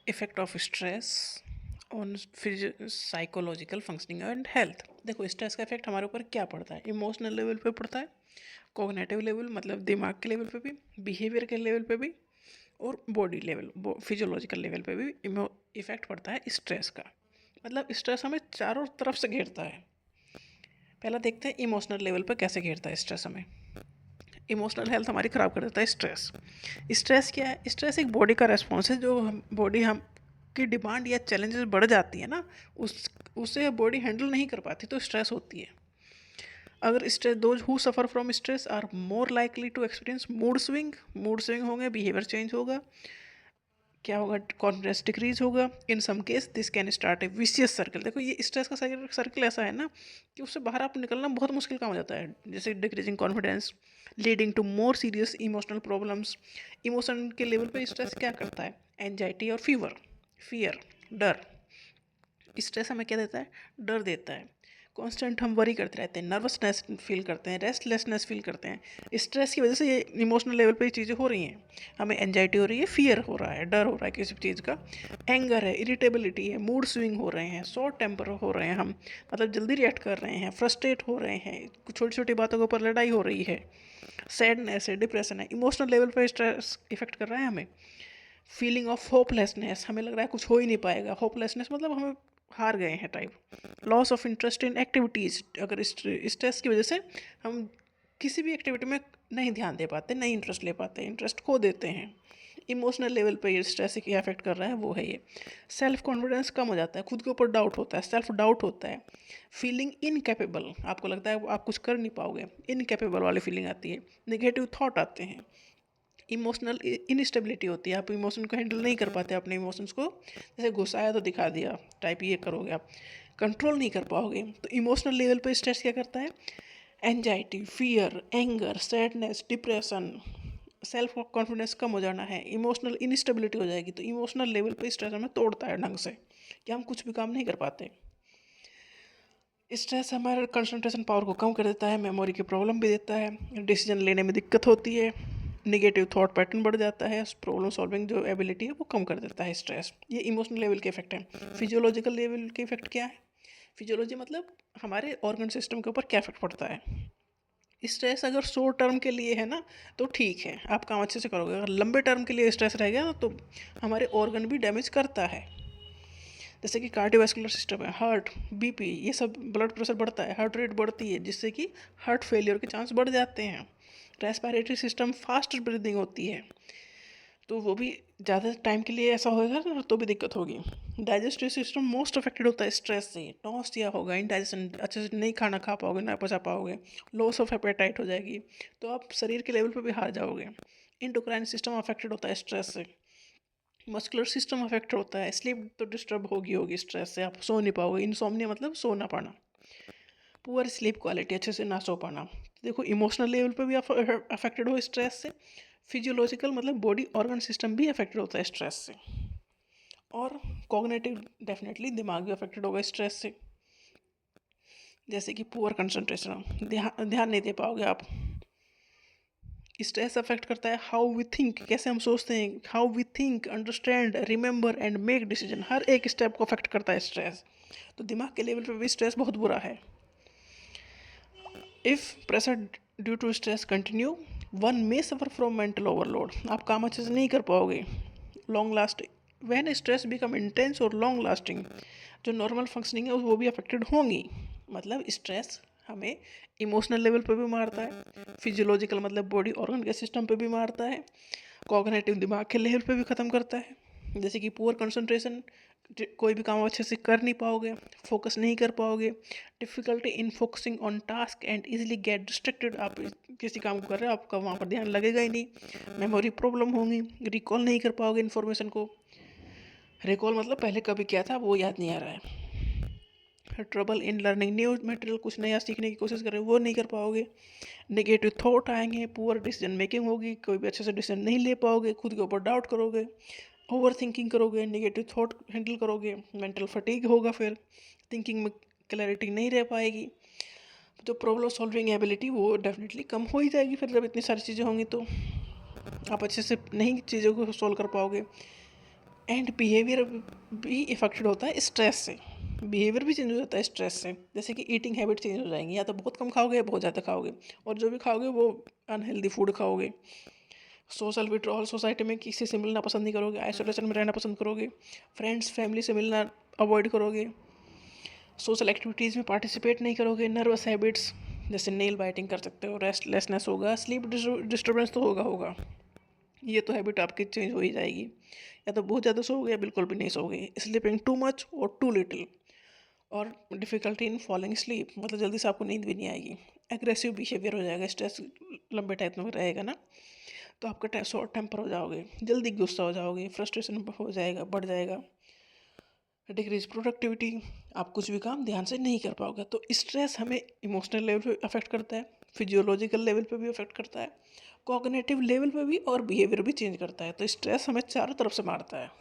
Effect of stress on psychological functioning and health. देखो, stress का effect हमारे ऊपर क्या पड़ता है? इमोशनल लेवल पे पड़ता है, कॉग्निटिव लेवल मतलब दिमाग के लेवल पे भी, बिहेवियर के लेवल पे भी, और बॉडी लेवल फिजियोलॉजिकल लेवल पे भी इफेक्ट पड़ता है स्ट्रेस का। मतलब स्ट्रेस हमें चारों तरफ से घेरता है। पहला देखते हैं इमोशनल लेवल पर कैसे घेरता है स्ट्रेस हमें। इमोशनल हेल्थ हमारी ख़राब कर देता है स्ट्रेस। स्ट्रेस क्या है? स्ट्रेस एक बॉडी का रेस्पॉन्स है। जो हम बॉडी हम की डिमांड या चैलेंजेस बढ़ जाती है ना, उससे बॉडी हैंडल नहीं कर पाती, तो स्ट्रेस होती है। अगर stress, those who suffer from stress are more likely to experience mood swing होंगे, बिहेवियर चेंज होगा, क्या होगा, कॉन्फिडेंस डिक्रीज होगा। In some case this can start a vicious circle. देखो, ये स्ट्रेस का सर्कल ऐसा है ना कि उससे बाहर आप निकलना बहुत मुश्किल काम हो जाता है। जैसे decreasing confidence leading to more serious emotional problems. Emotion के लेवल पे स्ट्रेस क्या करता है? एंजाइटी और फियर, डर। स्ट्रेस हमें क्या देता है? डर देता है। कांस्टेंट हम वरी करते रहते हैं, नर्वसनेस फील करते हैं, रेस्टलेसनेस फील करते हैं। स्ट्रेस की वजह से ये इमोशनल लेवल पे ये चीज़ें हो रही हैं। हमें एंजाइटी हो रही है, फियर हो रहा है, डर हो रहा है किसी चीज़ का, एंगर है, इरिटेबिलिटी है, मूड स्विंग हो रहे हैं, शॉर्ट टेम्पर हो रहे हैं हम, मतलब जल्दी रिएक्ट कर रहे हैं, फ्रस्ट्रेट हो रहे हैं, छोटी छोटी बातों के ऊपर लड़ाई हो रही है, सैडनेस है, डिप्रेशन है। इमोशनल लेवल पर स्ट्रेस इफेक्ट कर रहा है हमें। फीलिंग ऑफ होपलेसनेस, हमें लग रहा है कुछ हो ही नहीं पाएगा। होपलेसनेस मतलब हमें हार गए हैं type. Loss of interest in activities, अगर स्ट्रेस की वजह से हम किसी भी एक्टिविटी में नहीं ध्यान दे पाते, नहीं इंटरेस्ट ले पाते, इंटरेस्ट खो देते हैं। इमोशनल लेवल पे ये स्ट्रेस क्या अफेक्ट कर रहा है, वो है ये। सेल्फ कॉन्फिडेंस कम हो जाता है, खुद के ऊपर डाउट होता है, सेल्फ डाउट होता है। फीलिंग इनकेपेबल, आपको लगता है आप कुछ कर नहीं पाओगे, इनकेपेबल वाली फीलिंग आती है। नेगेटिव थॉट आते हैं। इमोशनल इनस्टेबिलिटी होती है, आप इमोशन को हैंडल नहीं कर पाते, अपने इमोशंस को। जैसे गुस्सा आया तो दिखा दिया टाइप, ये करोगे आप, कंट्रोल नहीं कर पाओगे। तो इमोशनल लेवल पे स्ट्रेस क्या करता है? Anxiety, fear, anger, sadness, depression, self confidence कम हो जाना है, इमोशनल इनस्टेबिलिटी हो जाएगी। तो इमोशनल लेवल पे स्ट्रेस हमें तोड़ता है ढंग से, कि हम कुछ भी काम नहीं कर पाते। स्ट्रेस हमारे कंसंट्रेशन पावर को कम कर देता है, मेमोरी की प्रॉब्लम भी देता है, डिसीजन लेने में दिक्कत होती है, नेगेटिव थॉट पैटर्न बढ़ जाता है, प्रॉब्लम सॉल्विंग जो एबिलिटी है वो कम कर देता है स्ट्रेस। ये इमोशनल लेवल के इफेक्ट हैं। फिजियोलॉजिकल लेवल के इफेक्ट क्या है? फिजियोलॉजी मतलब हमारे ऑर्गन सिस्टम के ऊपर क्या इफेक्ट पड़ता है। स्ट्रेस अगर शॉर्ट टर्म के लिए है ना, तो ठीक है, आप काम अच्छे से करोगे। अगर लंबे टर्म के लिए स्ट्रेस रह गया ना, तो हमारे ऑर्गन भी डैमेज करता है। जैसे कि कार्डियोवैस्कुलर सिस्टम है, हार्ट, बीपी, ये सब, ब्लड प्रेशर बढ़ता है, हार्ट रेट बढ़ती है, जिससे कि हार्ट फेलियर के चांस बढ़ जाते हैं। रेस्पिरेटरी सिस्टम, फास्ट ब्रीदिंग होती है, तो वो भी ज़्यादा टाइम के लिए ऐसा होएगा ना, तो भी दिक्कत होगी। डाइजेस्टिव सिस्टम मोस्ट अफेक्टेड होता है स्ट्रेस से। नॉसिया होगा, इंडाइजेशन, अच्छे से नहीं खाना खा पाओगे, ना पचा पाओगे, लॉस ऑफ एपेटाइट हो जाएगी, तो आप शरीर के लेवल पे भी हार जाओगे। इंडोक्राइन सिस्टम अफेक्टेड होता है स्ट्रेस से। मस्कुलर सिस्टम अफेक्ट होता है, स्लीप तो डिस्टर्ब होगी स्ट्रेस से, आप सो नहीं पाओगे। इनसोम्निया मतलब सो ना पाना, पुअर स्लीप क्वालिटी, अच्छे से ना सो पाना। देखो, इमोशनल लेवल पे भी अफेक्टेड हो स्ट्रेस से। फिजियोलॉजिकल मतलब बॉडी ऑर्गन सिस्टम भी अफेक्टेड होता है स्ट्रेस से। और कॉग्निटिव, डेफिनेटली दिमाग भी अफेक्टेड होगा स्ट्रेस से। जैसे कि पुअर कंसंट्रेशन, ध्यान नहीं दे पाओगे आप। स्ट्रेस अफेक्ट करता है हाउ वी थिंक, कैसे हम सोचते हैं, how we think, understand, remember and make decision, हर एक स्टेप को अफेक्ट करता है स्ट्रेस। तो दिमाग के लेवल पे भी स्ट्रेस बहुत बुरा है। If pressure due to stress continue, one may suffer from mental overload, आप काम अच्छे से नहीं कर पाओगे। Long last, when stress become intense और लॉन्ग लास्टिंग, जो नॉर्मल फंक्शनिंग है वो भी अफेक्टेड होंगी। मतलब स्ट्रेस हमें इमोशनल लेवल पे भी मारता है, फिजियोलॉजिकल मतलब बॉडी ऑर्गन के सिस्टम पे भी मारता है, कॉग्निटिव दिमाग के लेवल पे भी ख़त्म करता है। जैसे कि पुअर कंसंट्रेशन, कोई भी काम अच्छे से कर नहीं पाओगे, फोकस नहीं कर पाओगे, difficulty in focusing on task and easily get distracted, आप किसी काम को कर रहे हो, आपका वहाँ पर ध्यान लगेगा ही नहीं। मेमोरी प्रॉब्लम होंगी, रिकॉल नहीं कर पाओगे इन्फॉर्मेशन को। रिकॉल मतलब पहले कभी क्या था वो याद नहीं आ रहा है। Trouble in learning new material, कुछ नया सीखने की कोशिश कर रहे हो वो नहीं कर पाओगे। नेगेटिव थॉट आएंगे, पुअर डिसीजन मेकिंग होगी, कोई भी अच्छे से डिसीजन नहीं ले पाओगे, खुद के ऊपर डाउट करोगे, ओवर थिंकिंग करोगे, नेगेटिव थॉट हैंडल करोगे, मेंटल फटीग होगा, फिर थिंकिंग में क्लैरिटी नहीं रह पाएगी। जो प्रॉब्लम सॉल्विंग एबिलिटी वो डेफिनेटली कम हो ही जाएगी। फिर जब इतनी सारी चीज़ें होंगी तो आप अच्छे से नहीं चीज़ों को सॉल्व कर पाओगे। एंड बिहेवियर भी इफेक्टेड होता है स्ट्रेस से। बिहेवियर भी चेंज हो जाता है स्ट्रेस से, जैसे कि ईटिंग हैबिट चेंज हो जाएंगी, या तो बहुत कम खाओगे या बहुत ज़्यादा खाओगे, और जो भी खाओगे वो अनहेल्दी फूड खाओगे। सोशल विड्रॉल, सोसाइटी में किसी से मिलना पसंद नहीं करोगे, आइसोलेशन में रहना पसंद करोगे, फ्रेंड्स फैमिली से मिलना अवॉइड करोगे, सोशल एक्टिविटीज़ में पार्टिसिपेट नहीं करोगे, नर्वस हैबिट्स जैसे नेल बाइटिंग कर सकते हो, रेस्टलेसनेस होगा, स्लीप डिस्टर्बेंस तो होगा। ये तो हैबिट आपकी चेंज हो ही जाएगी। या तो बहुत ज़्यादा सोओगे या बिल्कुल भी नहीं सोओगे, स्लीपिंग टू मच और टू लिटिल, और डिफ़िकल्टी इन फॉलिंग स्लीप, मतलब जल्दी से आपको नींद भी नहीं आएगी। एग्रेसिव बिहेवियर हो जाएगा, स्ट्रेस लंबे टाइम में रहेगा ना, तो आपका शॉर्ट टेम्पर हो जाओगे, जल्दी गुस्सा हो जाओगे, फ्रस्ट्रेशन हो जाएगा, बढ़ जाएगा, डिक्रीज प्रोडक्टिविटी, आप कुछ भी काम ध्यान से नहीं कर पाओगे। तो स्ट्रेस हमें इमोशनल लेवल पे अफेक्ट करता है, फिजियोलॉजिकल लेवल पे भी अफेक्ट करता है, कॉग्निटिव लेवल पे भी, और बिहेवियर भी चेंज करता है। तो स्ट्रेस हमें चारों तरफ से मारता है।